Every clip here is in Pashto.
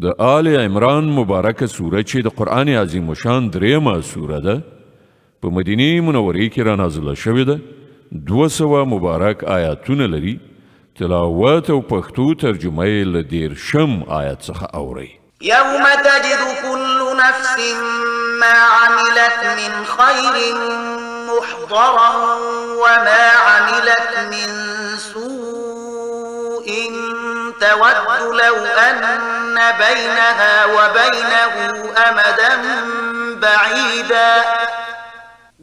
د آل عمران مبارکه سوره چې د قرآن عظیم شان دریمه سوره ده په مدینه منورې کې را نازله شوې ده 200 مبارک آیاتونه لري تلاوت او پښتو ترجمه یې له 10 آیت څخه اورئ يوم تجد كل نفس ما عملت من خير محضرا وما عملت من سوء تود لو أن بينها وبينه أمدا بعيدا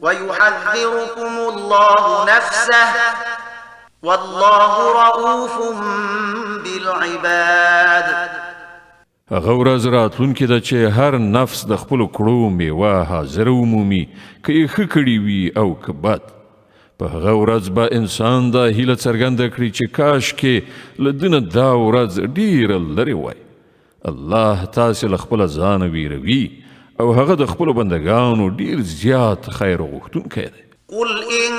ويحذركم الله نفسه والله رؤوف بالعباد. هغه ورځ راتلونکې ده چې هر نفس د خپلو کړو میوه حاضره ومومي که یې ښه کړي وي او که بد. په هغه ورځ به انسان دا هیله څرګنده کړي چې کاشکې له ده نه دا ورځ ډېره لرې وای. الله تاسې له خپله ځانه ویروي او هغه د خپلو بندګانو ډېر زیات خیر غوښتونکی دی. قل إن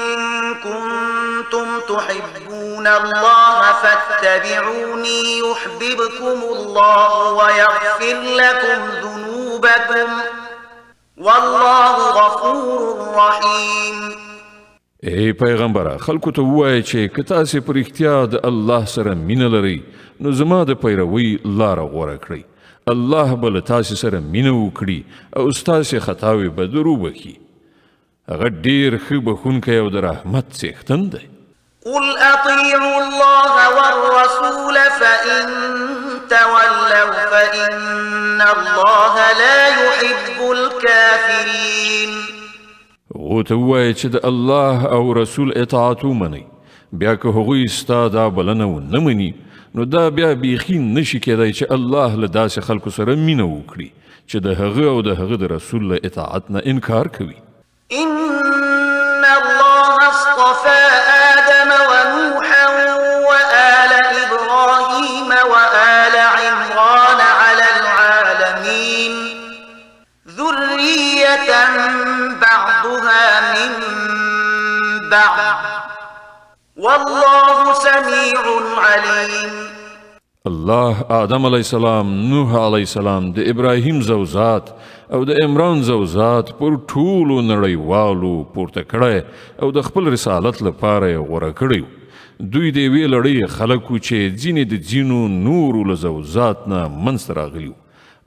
كنتم تحبون الله فاتبعوني يحببكم الله ويغفر لكم ذنوبكم والله غفور رحيم. ای پیغمبره خلکو ته ووایه چې که تاسې په رښتیا د الله سره مینه لرئ نو زما د پیروۍ لاره غوره کړئ. الله به له تاسې سره مینه وکړي او ستاسې خطاوې به در وبخي. هغه ډېر ښه بخونکی او د رحمت څښتن دی. قل أطيعوا الله والرسول فإن تولوا فإن الله لا يحب الكافرين. ورته ووایه چې د الله او رسول اطاعت ومنئ بیا که هغوی ستا دا بلنه ونه مني نو دا بیا بیخي نشي کېدی چې الله له داسې خلکو سره مینه وکړي چې د هغه او د هغه د رسول له اطاعت نه انکار کوي. إن الله اصطفى آدم ونوحا وآل إبراهيم وآل عمران على العالمين ذرية بعضها من بعض والله سميع عليم. الله آدم علیه السلام، نوح علیه السلام، د ابراهیم زوزات او د عمران زوزات پر ټولو نړیوالو پورته کړی او د خپل رسالت لپاره یې غوره کړی. دوی د یوې لړۍ خلک وو چې ځینې د ځینو نورو له زوزات نه منځته راغلي وو.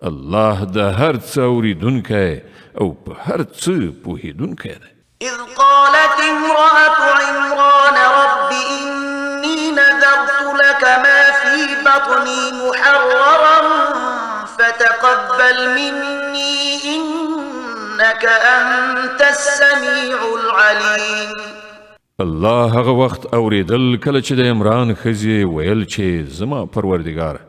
الله د هر څه اورېدونکی او په هر څه پوهېدونکی دی. إذ قالت امرأة عمران رب إني نذرت لك ما في بطني محررا فتقبل مني إنك أنت السميع العليم. الله هغه وخت اورېدل کله چې د عمران ښځې ویل چې زما پروردګاره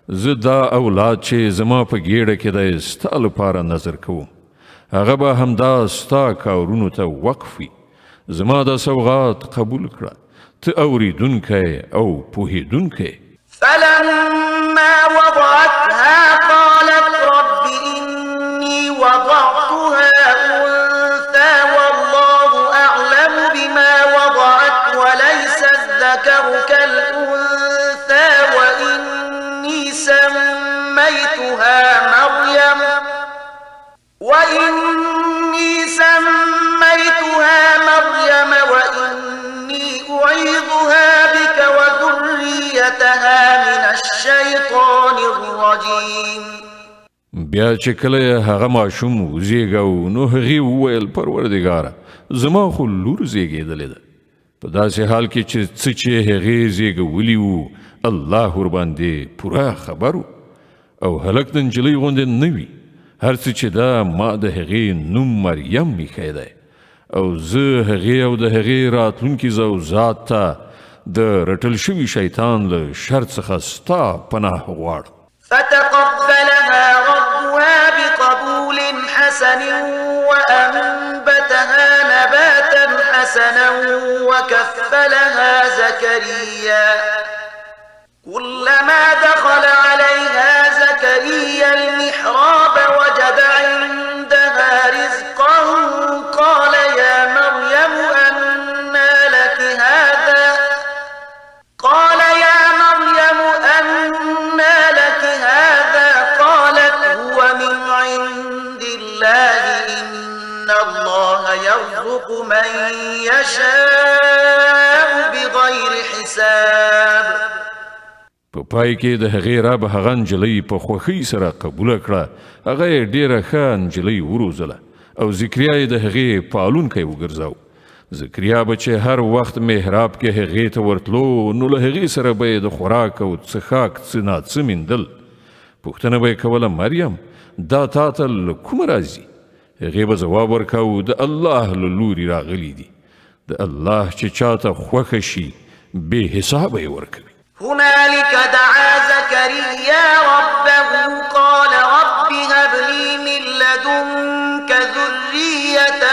زه دا اولاد چې زما په ګېډه کې دی ستا لپاره نظر کوم. هغه به همدا ستا کارونو ته وقف وي. زما دا سوغات قبول کړه. ته اورېدونکی او پوهېدونکی. فلما وضعتها قالت رب إني وضعتها أنثى والله أعلم بما وضعت وليس الذكر كالأنثى وإني سميتها مريم وإني أعيذها بك وذريتها من الشيطان الرجيم. بیا چې کله هغه ماشوم وزیږاو نو هغې وویل پروردګاره زما خو لور زیږېدلې ده. په داسې حال کې چې څه چې هغې زیږولي وو الله ورباندې پوره خبر و او هلک د نجلۍ غوندې نه وي. هر څه چې دا ما د هغې نوم مریم ایښی دی او زه هغې او د هغې راتلونکي زوزات ته د رټل شوي شیطان له شر څخه ستا پناه غواړم. فتقبلها ربها بقبول حسن وأنبتها نباتا حسنا وكفلها زكريا كلما دخل عليها زكريا المحراب وجد عندها رزقا قال يا مريم أنى لك هذا قالت يرزق من يشاء بغير حساب. په پای کې د هغې رب هغه نجلۍ په خوښۍ سره قبوله کړه. هغه یې ډېره ښه نجلۍ وروزله او ذکریا یې د هغې پالونکی وګرځاو. ذکریا به چې هر وخت محراب کې هغې ته ورتلو نو له هغې سره به یې د خوراک او څښاک څه ناڅه میندل. پوښتنه به یې کوله مریم دا تا ته له کومه راځي؟ هغې به ځواب ورکاو د الله له لورې راغلي دي. د الله چې چاته خوښه شي بې حسابه یې ورکوي. هنالك دعا زكريا ربه قال رب هب لي من لدنك ذرية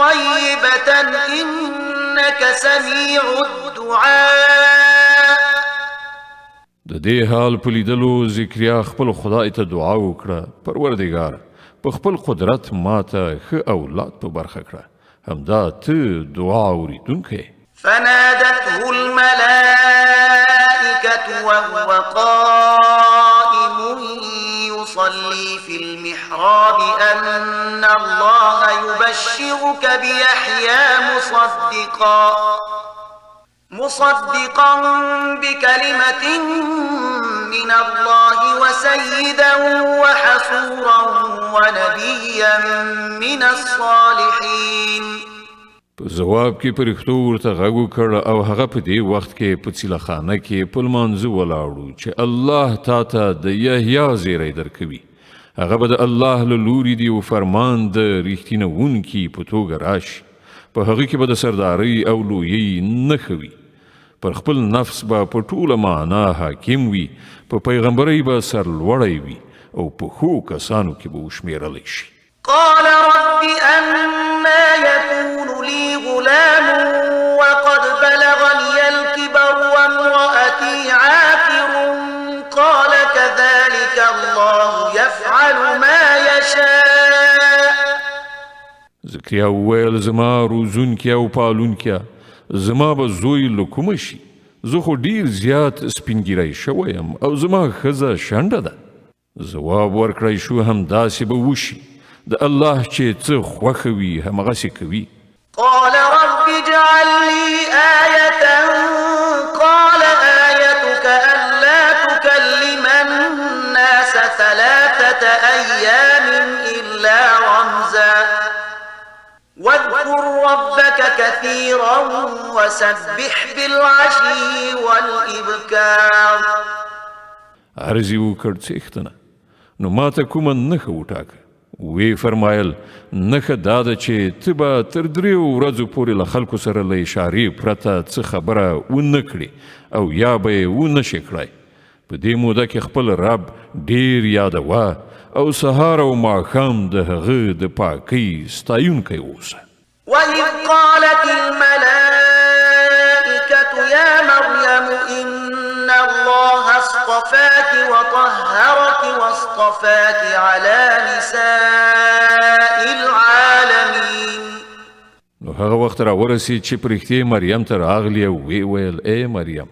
طيبة إنك سميع الدعاء. د دې حال په لیدلو ذکریا خپل خدای ته دعا وکړه پروردګار په خپل قدرت ماته ښه اولاد په برخه کړه همدا ته دعا اورېدونکی. فنادته الملائكة وهو قائم يصلي في المحراب أن الله يبشرك بيحيى مصدقا بكلمة من الله وسيدا وحصورا ونبيا من الصالحين. په ځواب کې پرښتو ورته غږ وکړ او هغه په دې وخت کې په څیلخانه کې په لمانځه ولاړو چې الله تا ته د یحیی زیری درکوي. هغه به د الله له لورې دی او فرمان د ریښتینوونکي په توګه راشي. په هغه کې به د سردارۍ او لویۍ نښه وي. پر خپل نفس به په ټوله معنا حاکم وي. په پیغمبرۍ به سرلوړی وي او په ښو کسانو کې به وشمېرلی شي. قال رب أنا يكون لي غلام وقد بلغني الكبر وامرأتي عاقر قال كذلك الله يفعل ما يشاء. ذکریا وویل زما روزونکیا او پالونکیا زما به زوی له کومه شي؟ زه خو ډیر زیات سپینګیری شوی یم او زما ښځه شنډه ده. ځواب ورکړی شو همداسې به وشي. د الله چې څه خوښه وي همغسې کوي. قال رب اجعل لي آية قال آيتك ألا تكلم الناس 3 أيام إلا رمزا واذكر ربك كثيرا وسبح بالعشي والإبكار. عرضی وکړ څښتنه نو ماته کومه نښه وټاکه. وی فرمایل نښه دا ده چې ته به تر 3 ورځو پورې له خلکو سره له اشارې پرته څه خبره ونه کړې او یا به یې ونه شې کړی. په دې موده کې خپل رب ډیر یادوه او سهار او ماښام د هغه د پاکۍ ستایونکی اوسه. وإذ قالت الملائكة يا مريم إن الله اصطفاك وطهرك واصطفاك على نساء العالمين. نو هغه وخت را ورسید چې پرښتې مریم ته راغلی او وی ویل ای مریم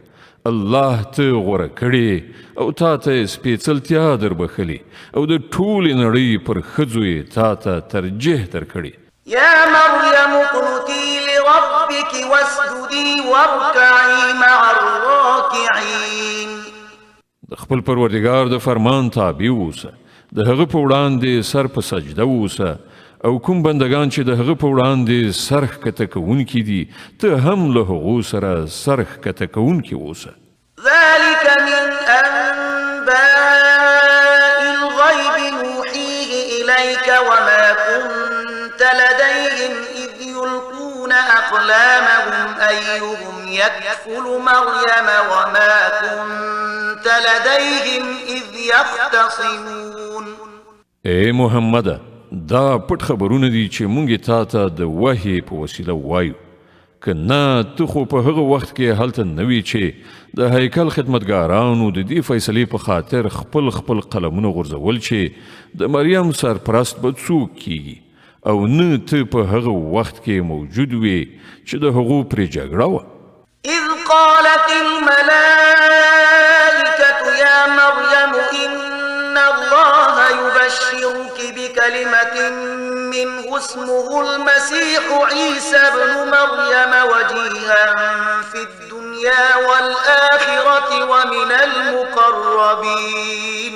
الله ته غوره کړې او تا ته سپېڅلتیا دربښلې او د ټولې نړۍ پر ښځو یې تا ته ترجیح درکړې. يا مريم اقنتي لربك واسجدي واركعي مع الراكعين. د خپل پروردګار د فرمان تابع اوسه. د هغه په وړاندې سر په سجده اوسه او کوم بندگان چې د هغه په وړاندې سر ښکته کوونکي دي ته هم له هغو سره سر ښکته کوونکي اوسه. ذلك من أنباء الغيب نوحيه إليك وما كنت لديهم إذ يلقون أقلامهم أيهم يكفل مريم وما كنت لديهم إذ يختصمون. اے محمد دا پټ خبرونه دي چې مونږ تا ته د وحی په وسیله وایو. که نه ته خو په هغه وخت کې هلته نه وي چې د هیکل خدمتګارانو د دې فیصلې په خاطر خپل قلمونه غورځول چې د مریم سرپرست به څوک کیږي او نه ته په هغه وخت کې موجود وي چې د هغو پرې جګړه وه. إذ قالت الملائكة يا مريم إن الله ويبشرك بكلمة منه اسمه المسيح عيسى ابن مريم وجيها في الدنيا والآخرة ومن المقربين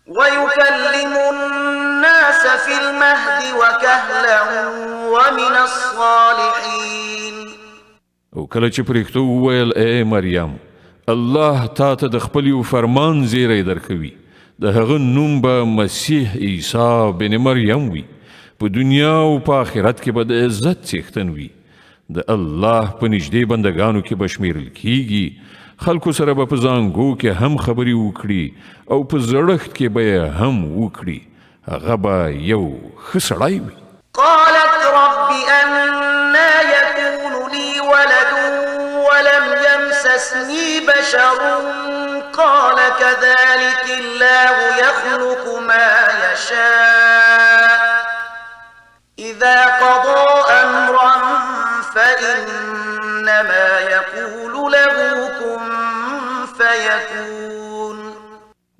ويكلم الناس في المهد وكهلا ومن الصالحين. او کله چې پرښتو وویل اے مریم الله تا ته د خپل فرمان زیری درکوي د هغه نوم به مسیح عیسی بن مریم وي په دنیا او په آخرت کې به د عزت څښتن وي د الله په نږدې بندګانو کې به شمیرل کیږي خلکو سره به په زانګو کې هم خبرې وکړي او په زړښت کې به هم وکړي هغه به یو ښه سړی وي. قالت رب أنا يكون لي ولد ولم يمسسني بشر قال كذلك الله يخلق ما يشاء إذا قضى أمرا فإنما يقول له كن فيكون.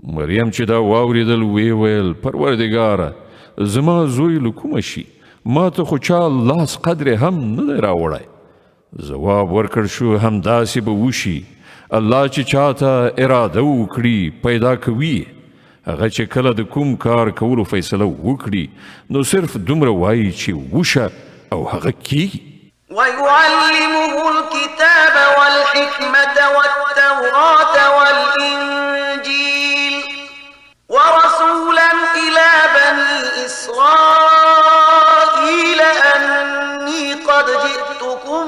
مریم چې دا واوریدل وی ویل پروردګاره زما زوی له کومه شي ما ته خو چا لاس قدر هم نه دی راوړی. ځواب ورکړ شو همداسې به وشي الله چې چاته اراده وکړي پیدا کوي هغه چې کله د کوم کار کولو فیصله وکړي نو صرف دومره وایي چې وشه او هغه کیږي. ويعلمه الكتاب والحكمة والتوراة والإنجيل ورسولا إلى بني إسرائيل أني قد جئتكم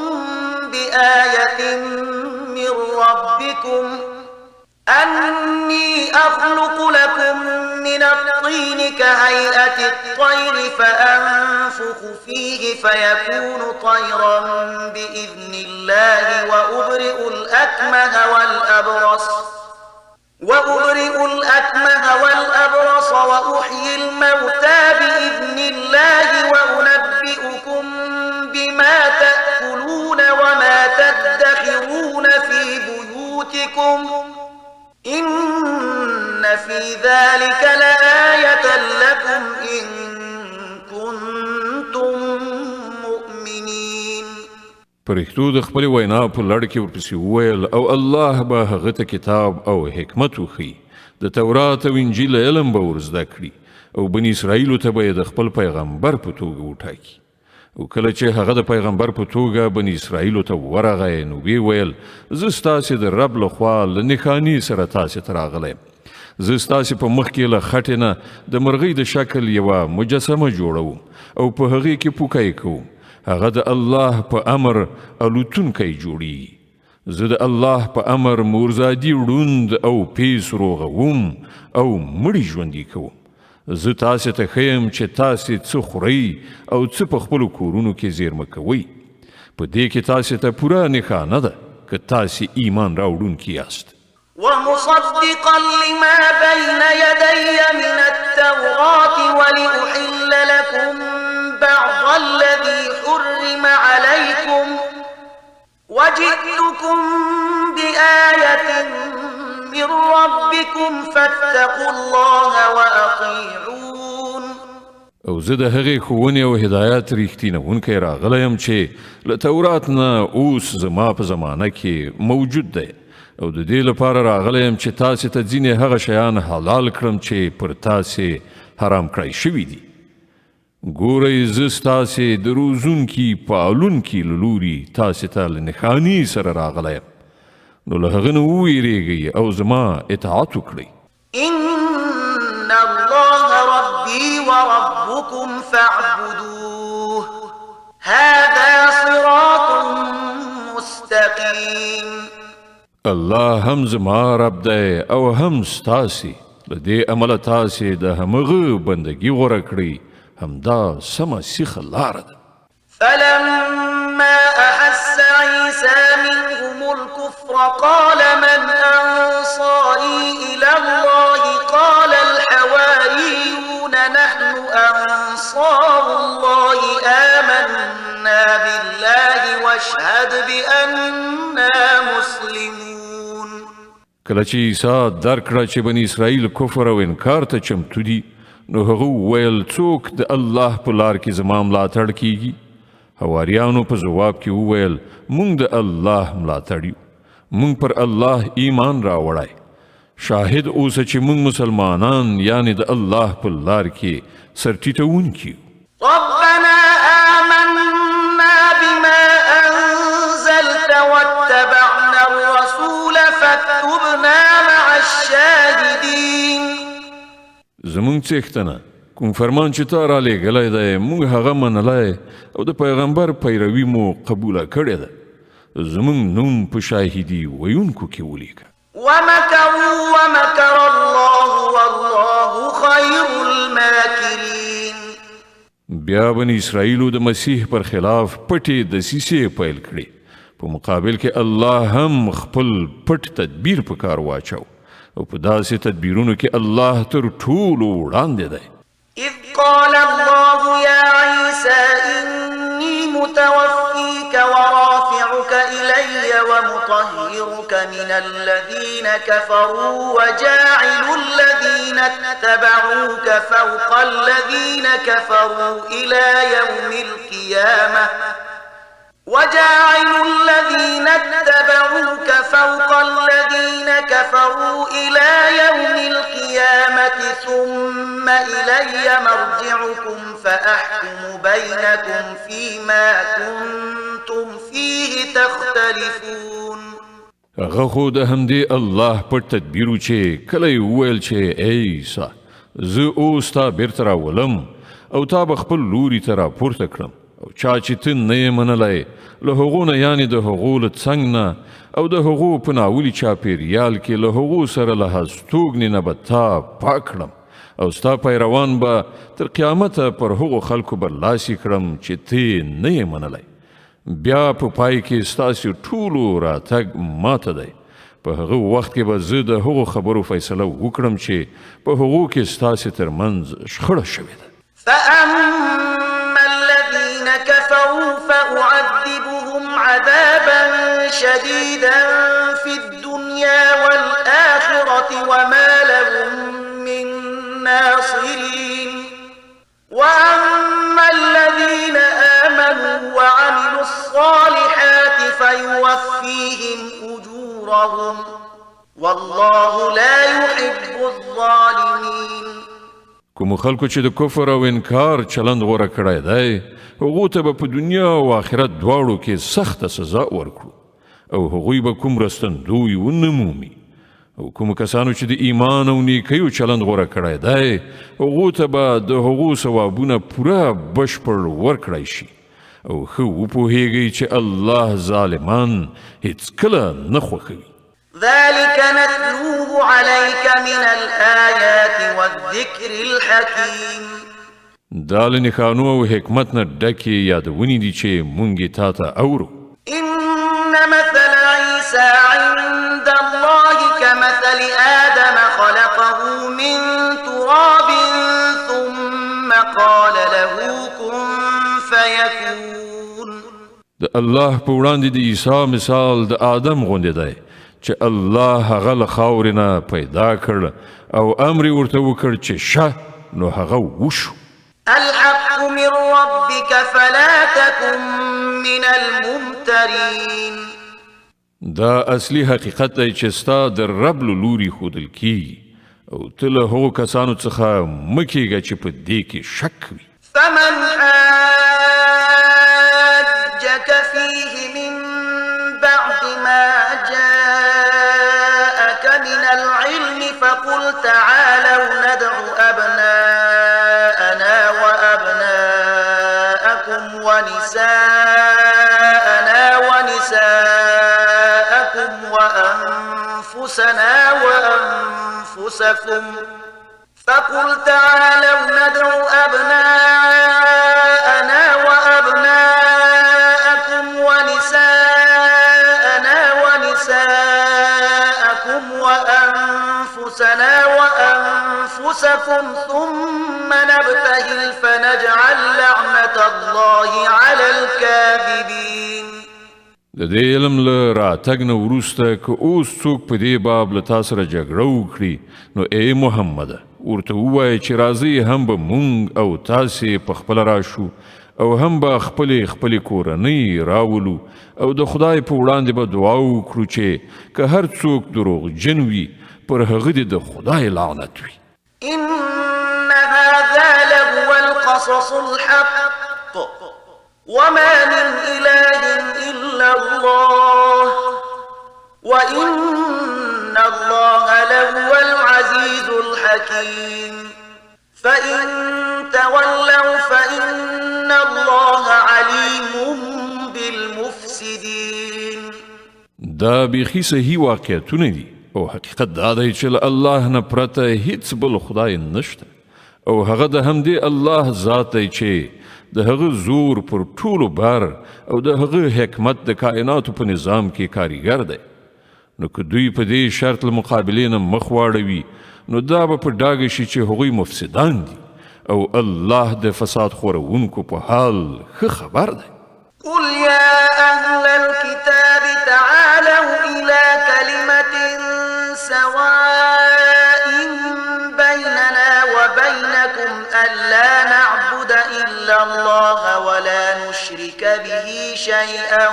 بآية من ربكم أني أخلق لكم من الطين كهيئة الطير فأنفخ فيه فيكون طيرا بإذن الله وأبرئ الأكمه والأبرص وأحيي الموتى بإذن الله وأنبئكم بما تأكلون وما تدخرون في بيوتكم إن في ذلك لآية لكم إن كنتم مؤمنين. پرښتو د خپل وینا په لړ کې ورپسې وویل او الله به هغه ته کتاب او حکمت وښیي د تورات او انجیل علم به ور زده کړي او بني اسرائیلو ته به یې د خپل پیغمبر په توګه وټاکي. او کله چې هغه د پیغمبر په توګه بني اسرائیلو ته ورغی نو وی ویل زه ستاسې د رب لخوا له نښانې سره تاسې ته راغلی یم. زه ستاسې په مخ کې له خټې نه د مرغۍ د شکل یوه مجسمه جوړوم او په هغې کې پوکی کوم هغه د الله په امر الوتونکی جوړیږي. زه د الله په امر مورزادي ړوند او پیس روغوم او مړي ژوندي کوم. زه تاسې ته ښیم چې تاسې څه خورئ او څه په خپلو کورونو کې زیرمه کوئ. په دې کې تاسې ته پوره نښانه ده که تاسې ایمان راوړونکي یاست. ومصدقا لما بين يدي من التوراة ولأحل لكم بعض الذي حرم عليكم وجئتكم بآية من ربكم فاتقوا الله وأطيعون. او زه د هغې ښوونې او هدایت ریښتینونکی راغلی یم چې له تورات نه اوس زما په زمانه کې موجود دی او د دې لپاره راغلی یم چې تاسې ته ځینې هغه شیان حلال کړم چې پر تاسې حرام کړی شوي دي. ګورئ زه ستاسې د روزونکي پالونکي له لوري تاسې ته له نښانې سره راغلی یم نو له هغه نه وویرېږئ او زما اطاعت وکړئ. إن الله ربي وربكم فاعبدوه هذا صراط مستقيم. الله هم زما رب دی او هم ستاسې له دې امله تاسې د همغه بندګي غوره کړئ همدا سمه سیخه لاره ده. فلما أحس عيسى منهم الكفر قال من أنصاري إلى الله قال الحواريون نحن أنصار الله آمنا بالله واشهد بأننا مسلمون. کله چې عیسی درک کړه چې بني اسرائیل کفر او انکار ته چمتو دي نو هغه وویل څوک د الله په لار کې زما ملاتړ کیږي؟ حواریانو په جواب کې وویل موږ د الله ملاتړ یو، موږ پر الله ایمان راوړی. شاهد اوسه چې موږ مسلمانان یعنی د الله په لار کې سرټیټونکي یو. ربنا آمنا بما أنزلت واتبعنا الرسول فاكتبنا مع الشاهدين. زمونږ څښتنه کوم فرمان چې تا را لېږلی دی موږ هغه منلی او د پیغمبر پیروي مو قبوله کړې ده. زمونږ نوم په شاهدي ویونکو کې ولیکه. ومكروا ومكر الله والله خير الماكرين. بیا بني اسرائیلو د مسیح پر خلاف پټې دسیسې پیل کړې، په مقابل کې الله هم خپل پټ تدبیر په کار واچو او په داسې تدبیرونو کې الله تر ټولو وړاندې دی. إذ قال الله يا عيسى إني متوفيك ورافعك إلي ومطهرك من الذين كفروا وجاعل الذين اتبعوك فوق الذين كفروا إلى يوم القيامة وجاعل الذين اتبعوك فوق الذين كفروا إلى يوم القيامة ثم إلي مرجعكم فأحكم بينكم فيما كنتم فيه تختلفون. هغه خو د همدې الله پر تدبیرو چې کله یې وویل چې ای عیسی زه اوس تا بیرته راولم او تا به خپل لوري ته راپورته کړم او چا چې ته نه یې منلی له هغو نه یعنې د هغو له څنګ نه او د هغو په ناولي چاپېریال کې له هغو سره له هستوګنې نه به تا پاک کړم او ستا پیروان به تر قیامته پر هغو خلکو برلاسي کړم چې ته نه یې منلی. بیا په پای کې ستاسې ټولو راتګ ماته دی. په هغه وخت کې به زه د هغو خبرو فیصله وکړم چې په هغو کې ستاسې ترمنځ شخړه شوې ده. فأما الذين كفروا فأعذبهم عذابا شديدا في الدنيا والآخرة وما لهم من ناصرين وأما الذين آمنوا وعملوا الصالحات فيوفيهم أجورهم والله لا يحب الظالمين. کوم خلکو چې د کفر او انکار چلند غوره کړی دی هغو ته به په دنیا او آخرت دواړو کې سخته سزا ورکړو او هغوی به کوم رستندوی ونه مومي او کوم کسانو چې د ایمان او نیکیو چلند غوره کړی دی هغو ته به د هغو ثوابونه پوره بشپړ ورکړی شي او ښه وپوهیږئ چې الله ظالمان هیڅکله نه خوښوي. ذلك نتلوه عليك من الآيات والذكر الحكيم. دا له نښانو او حکمت نه ډکې یادونې دي چې مونږ یې تا ته اورو. إن مثل عيسى عند الله كمثل آدم خلقه من تراب ثم قال له كن فيكون. د الله په وړاندې د عیسی مثال د آدم غوندې دی چې الله هغه له خاورې نه پیدا کړ او امر یې ورته وکړ چې شه نو هغه وشو. الحق من ربك فلا تكن من الممترين. دا اصلي حقیقت دی چې ستا د رب له لوري ښودل کیږي او ته له هغو کسانو څخه مه کیږه چې په دې کې شک وي. فمن حاجك فيه من بعد ما جاءك من العلم فقل تعالوا ندع أبناءنا وأبناءكم ونساءنا ونساءكم وأنفسنا وأنفسكم فقل تعالوا ندع أبناءنا وأبناءكم ونساءنا ونساءكم وأنفسنا وأنفسكم ثم نبتهل فنجعل لعنة الله على الكاذبين. د دې علم له راتګ نه وروسته که اوس څوک په دې باب له تا سره جګړه وکړي نو ای محمده ورته ووایه چې راځئ هم به مونږ او تاسې په خپله راشو او هم به خپلې کورنۍ راولو او د خدای په وړاندې به دعا وکړو چې که هر څوک دروغجن وي پر هغه دې د خدای لعنت وي. إن هذا لهو القصص الحق وما من إله إلا الله وإن الله لهو العزيز الحكيم فإن تولوا فإن الله عليم بالمفسدين. دا بیخي صحیح واقعیتونه دي او حقیقت دا دی چې له الله نه پرته هیڅ بل خدای نشته او هغه د همدې الله ذات دی چې د هغه زور پر ټولو بار او د هغه حکمت د کائناتو په نظام کې کاریګر دی. نو که دوی په دې شرط له مقابلې نه مخ واړوي نو دا به په ډاګه شي چې هغوی مفسدان دي او الله د فساد خورونکو په حال ښه خبر دی. قل يا أهل الكتاب تعالوا إلى كلمة سواء بيننا وبينكم ألا نعبد إلا الله ولا نشرك به شيئا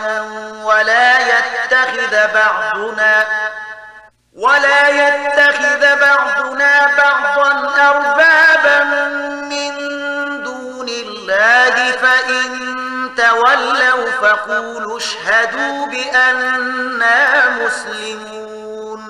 ولا يتخذ بعضنا بعضا أربابا من دون الله فإن تولوا فقولوا اشهدوا بأننا مسلمون.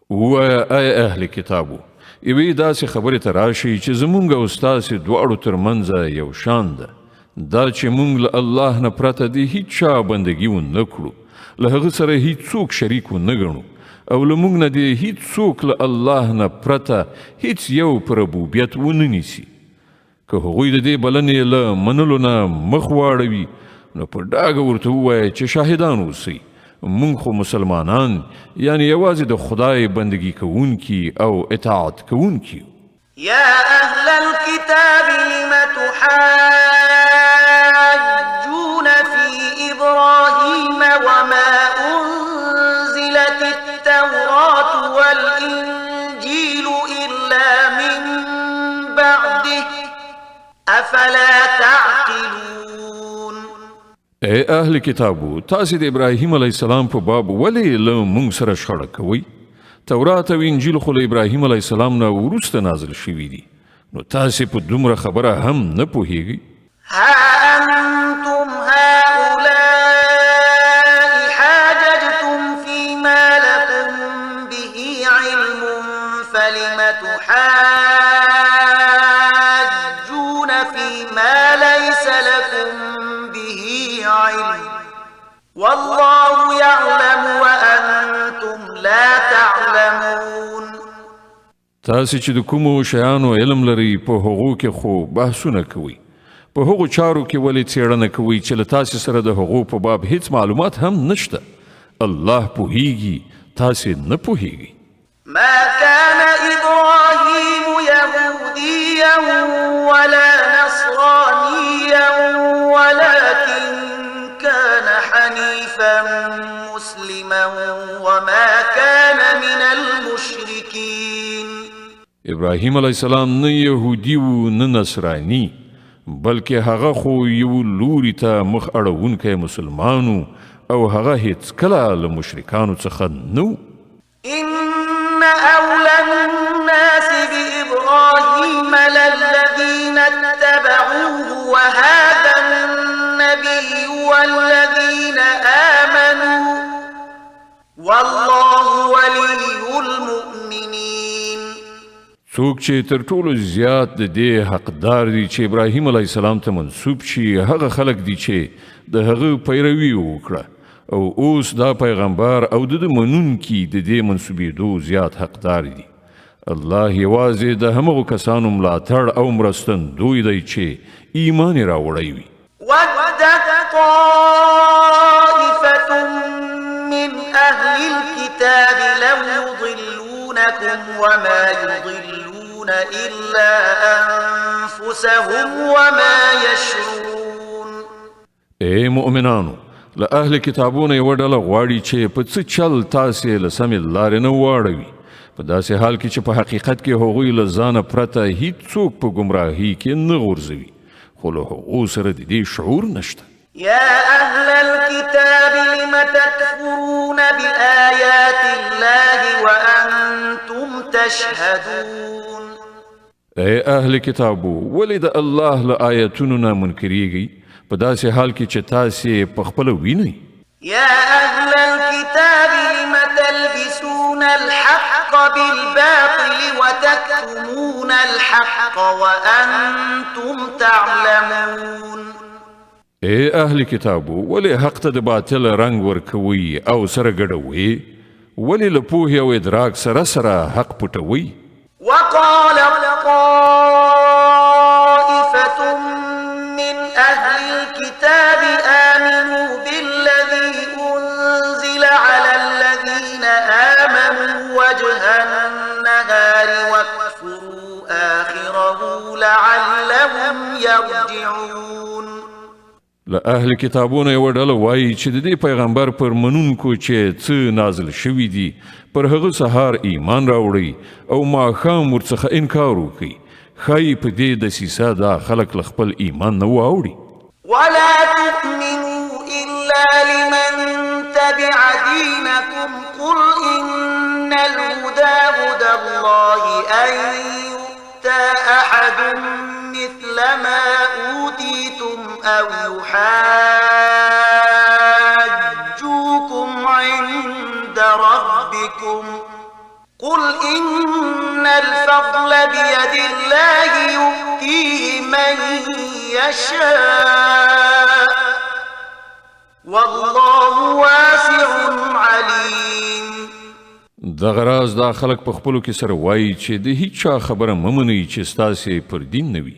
وای اهل کتابو یوې داسې خبرې ته راشي چې زمونږ او ستاسې دواړو ترمنځ یو شان ده دا چې مونږ له الله نه پرته د هیڅ چا بندګي ونه کړو له هغه سره هیڅوک شریک ونه ګڼو او له مونږ نه د هیڅ څوک له الله نه پرته هیڅ یو په ربوبیت ونه نیسي. که هغوی د دې بلنې له منلو نه مخ واړوي نو په ډاګه ورته ووایه چې شاهدان اوسئ مونږ خو مسلمانان یعنی یوازې د خدای بندگی کوونکي او اطاعت کوونکي. يا أهل الكتاب لم تحاجون في إبراهيم وما أنزلت التوراة والإنجيل إلا من بعده أفلا تعقلون. اے اهل کتابو تاسې د ابراهیم علیه السلام په باب ولې له مونږ سره شخړه کوئ؟ تورات او انجیل خو له ابراهیم علیه السلام نه وروسته نازل شوي دي نو تاسې په دومره خبره هم نه پوهیږئ؟ ها أنتم هؤلاء حاججتم فيما لكم به علم فلم تحاجون فيما ليس لكم به علم والله يعلم وأنتم لا تعلمون. تاسې چې د کومو شیانو علم لرئ په هغو کې خو بحثونه کوئ په هغو چارو کې ولې څېړنه کوئ چې له تاسې سره د هغو په باب هیڅ معلومات هم نشته. الله پوهیږي تاسې نه پوهیږئ. ما كان إبراهيم يهوديا ولا نصرانيا ولكن كان حنيفا مسلما وما كان من المشركين. ابراهیم علیه السلام نه یهودي و نه نصراني بلکې هغه خو یو لوري ته مخ اړوونکی مسلمانو او هغه هیڅ کله له مشرکانو څخه نو. إن أولى الناس بإبراهيم للذين اتبعوه وهذا النبي والذين آمنوا والله ولي المؤمنين. څوک چې تر ټولو زیات د دې حقدار دي چې ابراهیم علیه السلام ته منسوب شي هغه خلک دي چې د هغه پیروي وکړه او اوس دا پیغمبر او د منونکي د دې منسوبېدو زیات حقدار دي. الله یوازې د همغو کسانو ملاتړ او مرستندوی دی چې ایمان یې راوړی وي. ودت طائفة من أهل الكتاب لو يضلونكم وما يضلون إلا أنفسهم وما يشعرون. اے مؤمنانو له اهل کتابونو یوه ډله غواړي چې په څه چل تاسې له سمې لارې نه واړوي په داسې حال کې چې په حقیقت کې هغوی له ځانه پرته هیڅوک په ګمراهۍ کې نه غورځوي خو له هغو سره د دې شعور نشته. يا أهل الكتاب لم تكفرون بآيات الله وأنتم تشهدون. ای اهل کتابو ولې د الله له آیتونو نه منکریږئ په داسې حال کې چې تاسې په خپله وینئ؟ يا أهل الكتاب لم تلبسون الحق بالباطل وتكتمون الحق وأنتم تعلمون. ای اهل کتابو ولې حق ته د باطل رنګ ورکوئ او سره ګډوئ؟ ولې له پوهې او ادراک سره سره حق پټوئ؟ وقال طائفة من أهل الكتاب آمنوا بالذي أنزل على الذين آمنوا وجه النهار واكفروا آخره لعلهم يرجعون. له اهل کتابونو یوه ډله وایي چې د دې پیغمبر پر منونکو چې څه نازل شوي دي پر هغه سهار ایمان راوړئ او ماښام ورڅخه انکار وکړئ ښایي په دې دسیسه دا خلک له خپل ایمان نه واوړي. ولا تؤمنوا إلا لمن تبع دينكم قل إن الهدى هدى الله أن يؤتى أحد مثل ما أوتيتم أو يحاجوكم عند ربكم قل إن الفضل بيد الله يؤتيه من يشاء والله واسع عليم. دغه راز دا خلک په خپلو کې سره وایي چې د هیڅ چا خبره مه منئ چې ستاسې پر دین نه وي.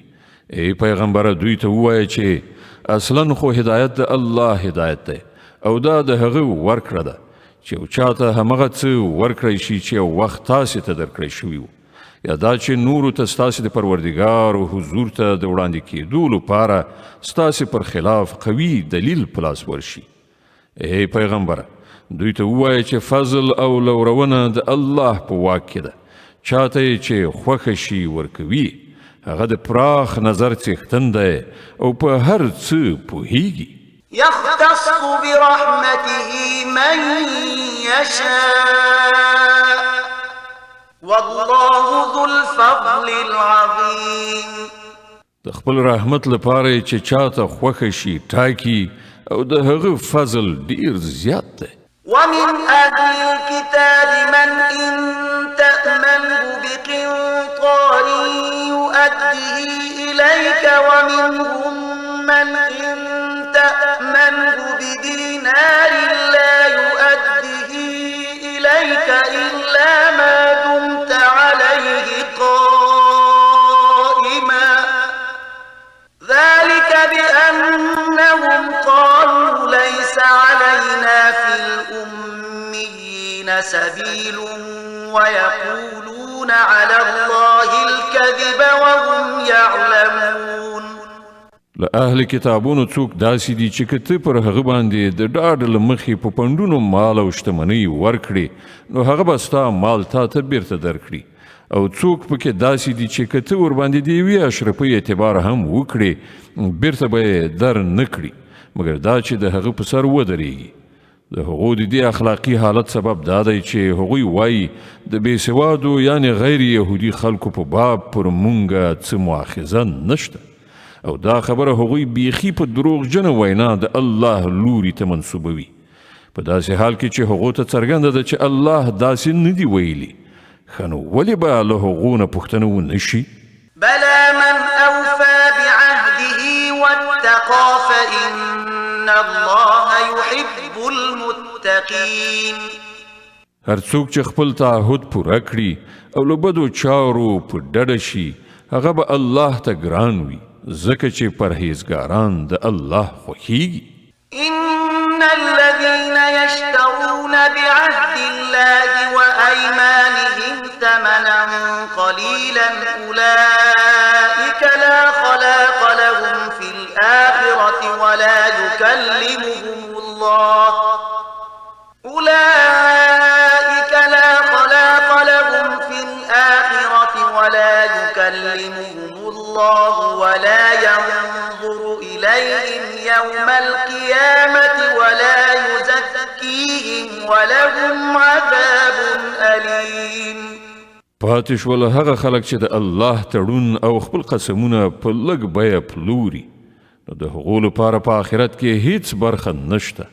ای پیغمبره دوی ته ووایه چې اصلا خو هدایت د الله هدایت دی او دا د هغه ورکړه ده چې یو چاته همغه څه ورکړی شي چې یو وخت تاسې ته درکړی شوي وو یا دا چې نورو ته ستاسې د پروردګار حضور ته د وړاندې کېدو لپاره ستاسې پر خلاف قوي دلیل په لاس ورشي. ای پیغمبره دوی ته ووایه چې فضل او لورونه د الله په واک کې ده چاته یې چې خوښه شي ورکوي هغه د پراخ نظر څښتن دی او په هر څه پوهیږي. يختص برحمته من يشاء والله ذو الفضل العظيم. د خپل رحمت لپاره چې چاته خوښه شي ټاکي او د هغه فضل ډیر زیات دی. ومن أهل الكتاب من إن تأمنه بقنطار يؤديه إليك ومنهم من إن تأمنه بدينار لا يؤديه إليك إلا ما دمت عليه قائما ذلك بأنهم قالوا ليس علينا في الأميين سبيل ويقولون على الله الكذب وهم يعلمون. له اهل کتابونو څوک داسې دي چې که ته پر هغه باندې د ډاډ له مخې په پنډونو مال او شتمنۍ ورکړې نو هغه به ستا مال تا ته بیرته درکړي او څوک پکې داسې دي چې که ته ورباندې د یوې اشرفۍ اعتبار هم وکړې بیرته به یې در نه کړي مګر دا چې د هغه په سر ودرېږي. د هغو د دې اخلاقي حالت سبب دا دی چې هغوی وایي د بېسوادو یعنې غیر یهودي خلکو په باب پر مونږه څه مؤاخذه نشته او دا خبره هغوی بیخي په دروغجنه وینا د الله لوري ته منسوبوي په داسې حال کې چې هغو ته څرګنده ده چې الله داسې نه دي ویلي. ښه نو ولې به له هغو نه پوښتنه ونه شي؟ بلى من أوفى بعهده واتقى فإن الله يحب المتقين. هر څوک چې خپل تعهد پوره کړي او له بدو چارو په ډډه شي هغه به الله ته ګران وي ځکه چې پرهیزګاران د الله خوښیږي. إن الذين يشترون بعهد الله وأيمانهم ثمنا قليلا أولئك لا خلاق لهم في الآخرة ولا يكلمهم الله الله ولا ينظر إليهم يوم القيامة ولا يزكيهم ولهم عذاب أليم. پاتې شول هغه خلک چې د الله تړون او خپل قسمونه په لږ بیه پلوري، نو د هغو لپاره په آخرت کې هیڅ برخه نشته.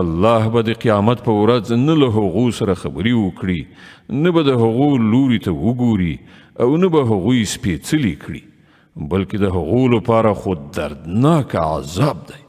الله به د قیامت په ورځ نه له هغو سره خبرې وکړي، نه به د هغو لوري ته وګوري او نه به هغوی سپېڅلي کړي، بلکې د هغو لپاره خو دردناک عذاب دی.